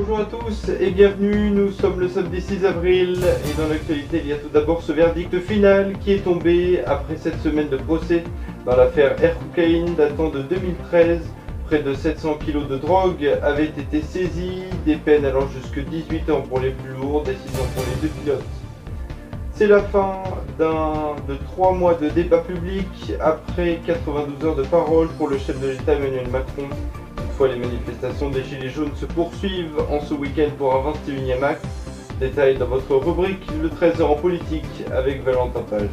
Bonjour à tous et bienvenue, nous sommes le samedi 6 avril et dans l'actualité il y a tout d'abord ce verdict final qui est tombé après 7 semaines de procès dans l'affaire Air Cocaine datant de 2013. Près de 700 kg de drogue avaient été saisis, des peines allant jusque 18 ans pour les plus lourds, et 6 ans pour les deux pilotes. C'est la fin de 3 mois de débat public après 92 heures de parole pour le chef de l'État Emmanuel Macron. Toutefois, les manifestations des Gilets jaunes se poursuivent en ce week-end pour un 21e acte. Détail dans votre rubrique le 13h en politique avec Valentin Page.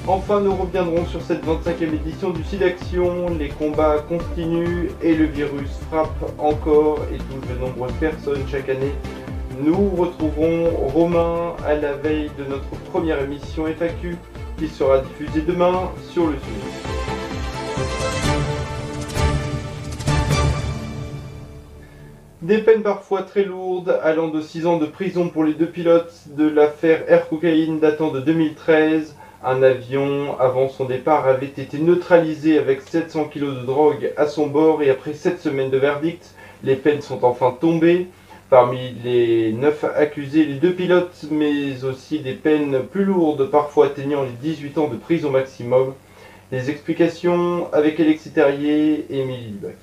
Enfin, nous reviendrons sur cette 25e édition du SIDAction. Les combats continuent et le virus frappe encore et touche de nombreuses personnes chaque année. Nous retrouverons Romain à la veille de notre première émission FAQ qui sera diffusée demain sur le sujet. Des peines parfois très lourdes, allant de 6 ans de prison pour les deux pilotes de l'affaire Air Cocaine datant de 2013. Un avion, avant son départ, avait été neutralisé avec 700 kg de drogue à son bord et après 7 semaines de verdict, les peines sont enfin tombées. Parmi les 9 accusés, les deux pilotes, mais aussi des peines plus lourdes, parfois atteignant les 18 ans de prison maximum. Les explications avec Alexis Terrier et Émilie Dubac.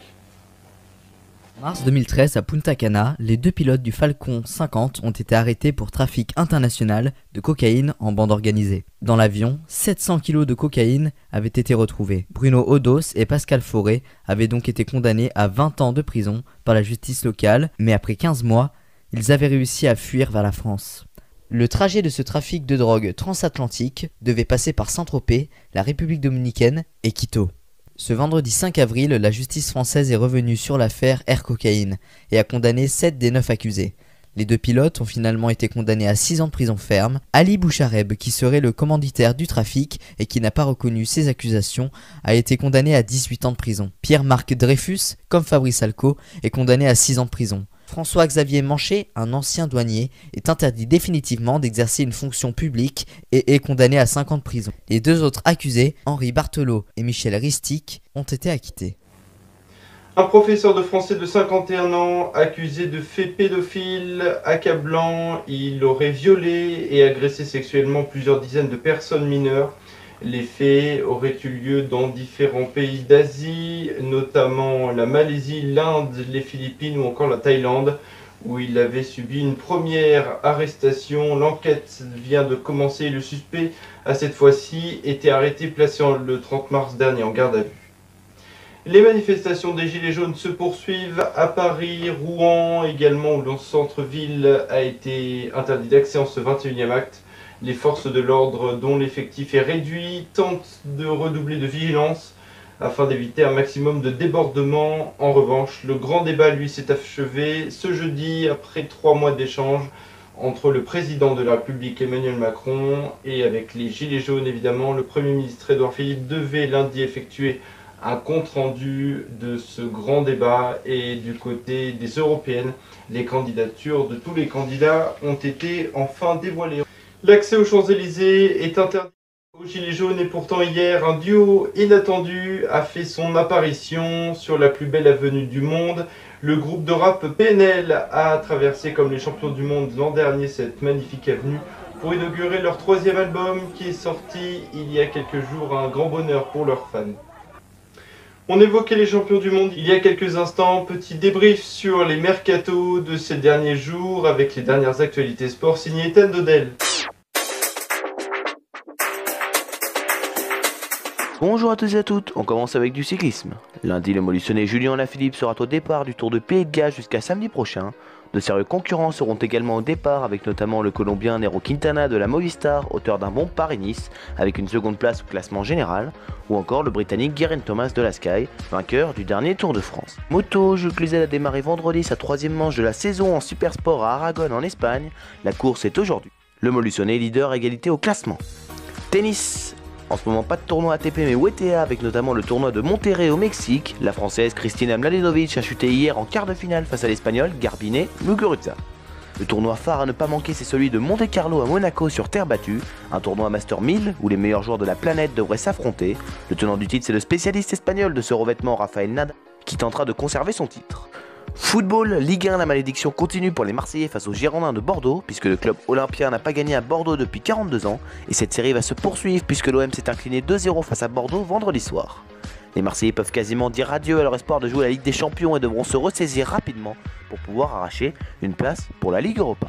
En mars 2013, à Punta Cana, les deux pilotes du Falcon 50 ont été arrêtés pour trafic international de cocaïne en bande organisée. Dans l'avion, 700 kg de cocaïne avaient été retrouvés. Bruno Odos et Pascal Fauré avaient donc été condamnés à 20 ans de prison par la justice locale, mais après 15 mois, ils avaient réussi à fuir vers la France. Le trajet de ce trafic de drogue transatlantique devait passer par Saint-Tropez, la République dominicaine et Quito. Ce vendredi 5 avril, la justice française est revenue sur l'affaire Air Cocaine et a condamné 7 des 9 accusés. Les deux pilotes ont finalement été condamnés à 6 ans de prison ferme. Ali Bouchareb, qui serait le commanditaire du trafic et qui n'a pas reconnu ces accusations, a été condamné à 18 ans de prison. Pierre-Marc Dreyfus, comme Fabrice Alco, est condamné à 6 ans de prison. François-Xavier Manchet, un ancien douanier, est interdit définitivement d'exercer une fonction publique et est condamné à 5 ans de prison. Les deux autres accusés, Henri Barthelot et Michel Ristic, ont été acquittés. Un professeur de français de 51 ans, accusé de faits pédophiles accablants, il aurait violé et agressé sexuellement plusieurs dizaines de personnes mineures. Les faits auraient eu lieu dans différents pays d'Asie, notamment la Malaisie, l'Inde, les Philippines ou encore la Thaïlande, où il avait subi une première arrestation. L'enquête vient de commencer. Le suspect a cette fois-ci été arrêté, placé le 30 mars dernier en garde à vue. Les manifestations des Gilets jaunes se poursuivent à Paris, Rouen également, où le centre-ville a été interdit d'accès en ce 21e acte. Les forces de l'ordre, dont l'effectif est réduit, tentent de redoubler de vigilance afin d'éviter un maximum de débordements. En revanche, le grand débat, lui, s'est achevé ce jeudi après 3 mois d'échanges entre le président de la République Emmanuel Macron et avec les Gilets jaunes. Évidemment, le Premier ministre Édouard Philippe devait lundi effectuer un compte-rendu de ce grand débat et du côté des européennes, les candidatures de tous les candidats ont été enfin dévoilées. L'accès aux Champs-Élysées est interdit aux Gilets jaunes et pourtant hier, un duo inattendu a fait son apparition sur la plus belle avenue du monde. Le groupe de rap PNL a traversé comme les champions du monde l'an dernier cette magnifique avenue pour inaugurer leur 3e album qui est sorti il y a quelques jours, un grand bonheur pour leurs fans. On évoquait les champions du monde il y a quelques instants, petit débrief sur les mercatos de ces derniers jours avec les dernières actualités sport signé Ethan Dodel. Bonjour à tous et à toutes, on commence avec du cyclisme. Lundi, le Molusonais Julien Alaphilippe sera au départ du Tour de Pays de Galles jusqu'à samedi prochain. De sérieux concurrents seront également au départ avec notamment le Colombien Nairo Quintana de la Movistar, auteur d'un bon Paris-Nice avec une seconde place au classement général, ou encore le Britannique Geraint Thomas de la Sky, vainqueur du dernier Tour de France. Moto, Jules Cluzel a démarré vendredi sa 3e manche de la saison en Supersport à Aragon en Espagne. La course est aujourd'hui. Le Molusonais leader à égalité au classement. Tennis. En ce moment, pas de tournoi ATP mais WTA avec notamment le tournoi de Monterrey au Mexique. La Française Kristina Mladenovic a chuté hier en quart de finale face à l'Espagnole Garbiñe Muguruza. Le tournoi phare à ne pas manquer, c'est celui de Monte-Carlo à Monaco sur terre battue, un tournoi Master 1000 où les meilleurs joueurs de la planète devraient s'affronter. Le tenant du titre, c'est le spécialiste espagnol de ce revêtement Rafael Nadal qui tentera de conserver son titre. Football, Ligue 1, la malédiction continue pour les Marseillais face aux Girondins de Bordeaux, puisque le club olympien n'a pas gagné à Bordeaux depuis 42 ans, et cette série va se poursuivre puisque l'OM s'est incliné 2-0 face à Bordeaux vendredi soir. Les Marseillais peuvent quasiment dire adieu à leur espoir de jouer la Ligue des Champions et devront se ressaisir rapidement pour pouvoir arracher une place pour la Ligue Europa.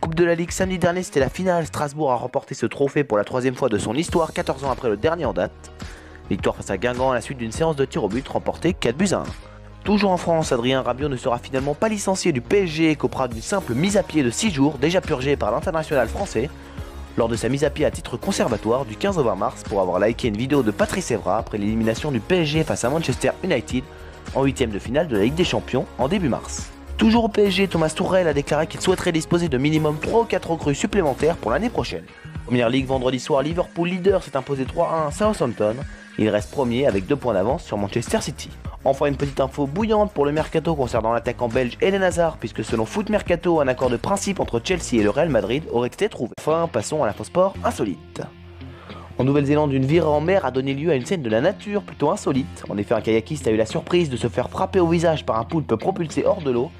Coupe de la Ligue samedi dernier, c'était la finale. Strasbourg a remporté ce trophée pour la troisième fois de son histoire, 14 ans après le dernier en date. Victoire face à Guingamp à la suite d'une séance de tir au but remportée 4-1. Toujours en France, Adrien Rabiot ne sera finalement pas licencié du PSG qu'auprès d'une simple mise à pied de 6 jours, déjà purgée par l'international français, lors de sa mise à pied à titre conservatoire du 15 au 20 mars pour avoir liké une vidéo de Patrice Evra après l'élimination du PSG face à Manchester United en 8ème de finale de la Ligue des Champions en début mars. Toujours au PSG, Thomas Tuchel a déclaré qu'il souhaiterait disposer de minimum 3 ou 4 recrues supplémentaires pour l'année prochaine. Première Ligue, vendredi soir, Liverpool leader s'est imposé 3-1 à Southampton. Il reste premier avec 2 points d'avance sur Manchester City. Enfin une petite info bouillante pour le mercato concernant l'attaquant belge Eden Hazard, puisque selon Foot Mercato, un accord de principe entre Chelsea et le Real Madrid aurait été trouvé. Enfin, passons à l'infosport insolite. En Nouvelle-Zélande, une virée en mer a donné lieu à une scène de la nature plutôt insolite. En effet, un kayakiste a eu la surprise de se faire frapper au visage par un poulpe propulsé hors de l'eau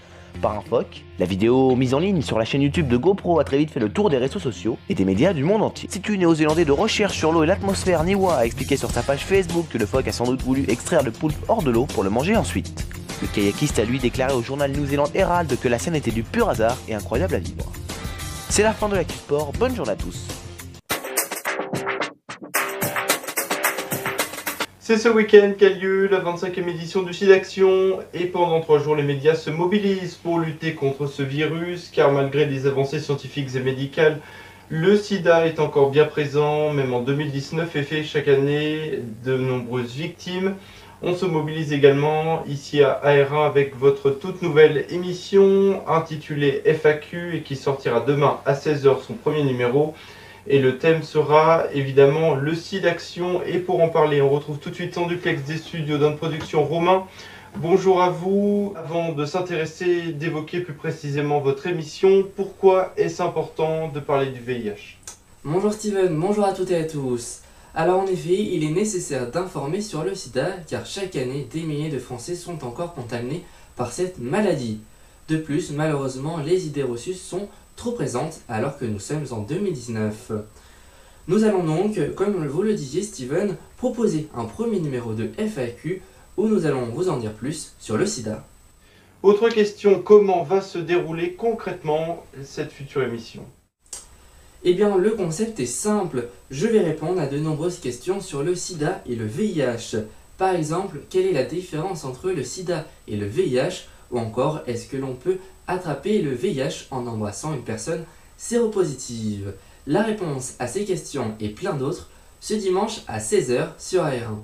par un phoque. La vidéo mise en ligne sur la chaîne YouTube de GoPro a très vite fait le tour des réseaux sociaux et des médias du monde entier. L'Institut néo-zélandais de recherche sur l'eau et l'atmosphère NIWA a expliqué sur sa page Facebook que le phoque a sans doute voulu extraire le poulpe hors de l'eau pour le manger ensuite. Le kayakiste a lui déclaré au journal New Zealand Herald que la scène était du pur hasard et incroyable à vivre. C'est la fin de l'actu sport, bonne journée à tous. C'est ce week-end qu'a lieu la 25e édition du SIDAction et pendant 3 jours les médias se mobilisent pour lutter contre ce virus car malgré des avancées scientifiques et médicales, le sida est encore bien présent, même en 2019 et fait chaque année de nombreuses victimes. On se mobilise également ici à AR1 avec votre toute nouvelle émission intitulée FAQ et qui sortira demain à 16h son premier numéro. Et le thème sera évidemment le SIDAction. Et pour en parler, on retrouve tout de suite en duplex des studios d'une production Romain. Bonjour à vous. Avant de s'intéresser, d'évoquer plus précisément votre émission, pourquoi est-ce important de parler du VIH? Bonjour Steven, bonjour à toutes et à tous. Alors en effet, il est nécessaire d'informer sur le sida car chaque année, des milliers de Français sont encore contaminés par cette maladie. De plus, malheureusement, les idées reçues sont trop présente alors que nous sommes en 2019. Nous allons donc, comme vous le disiez Steven, proposer un premier numéro de FAQ où nous allons vous en dire plus sur le sida. Autre question, comment va se dérouler concrètement cette future émission? Eh bien le concept est simple, je vais répondre à de nombreuses questions sur le sida et le VIH. Par exemple, quelle est la différence entre le sida et le VIH? Ou encore, est-ce que l'on peut attraper le VIH en embrassant une personne séropositive? La réponse à ces questions et plein d'autres ce dimanche à 16h sur AR1.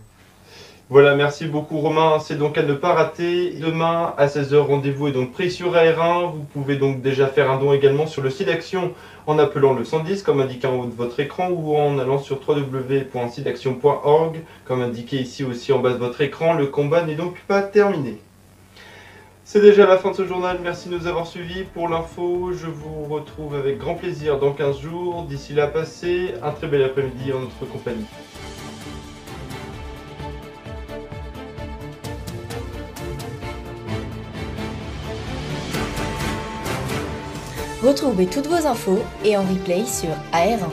Voilà, merci beaucoup Romain, c'est donc à ne pas rater. Demain à 16h, rendez-vous est donc pris sur AR1. Vous pouvez donc déjà faire un don également sur le SIDAction en appelant le 110 comme indiqué en haut de votre écran ou en allant sur www.sidaction.org comme indiqué ici aussi en bas de votre écran. Le combat n'est donc pas terminé. C'est déjà la fin de ce journal, merci de nous avoir suivis. Pour l'info, je vous retrouve avec grand plaisir dans 15 jours. D'ici là, passez un très bel après-midi en notre compagnie. Retrouvez toutes vos infos et en replay sur AR1.